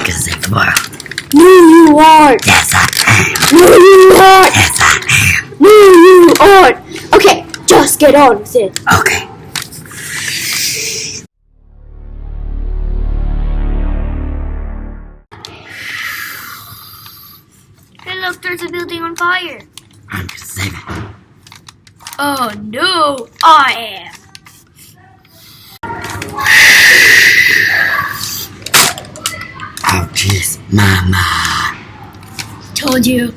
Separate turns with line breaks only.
gonna save the world.
No, you aren't.
Yes, I am.
No, you aren't.
Yes, I am.
No, you aren't. Okay, just get on with it.
Okay.
Hey, look, there's a building on fire.
I'm gonna save it.
Oh no, I am.
Oh, jeez, Mama.
Told you.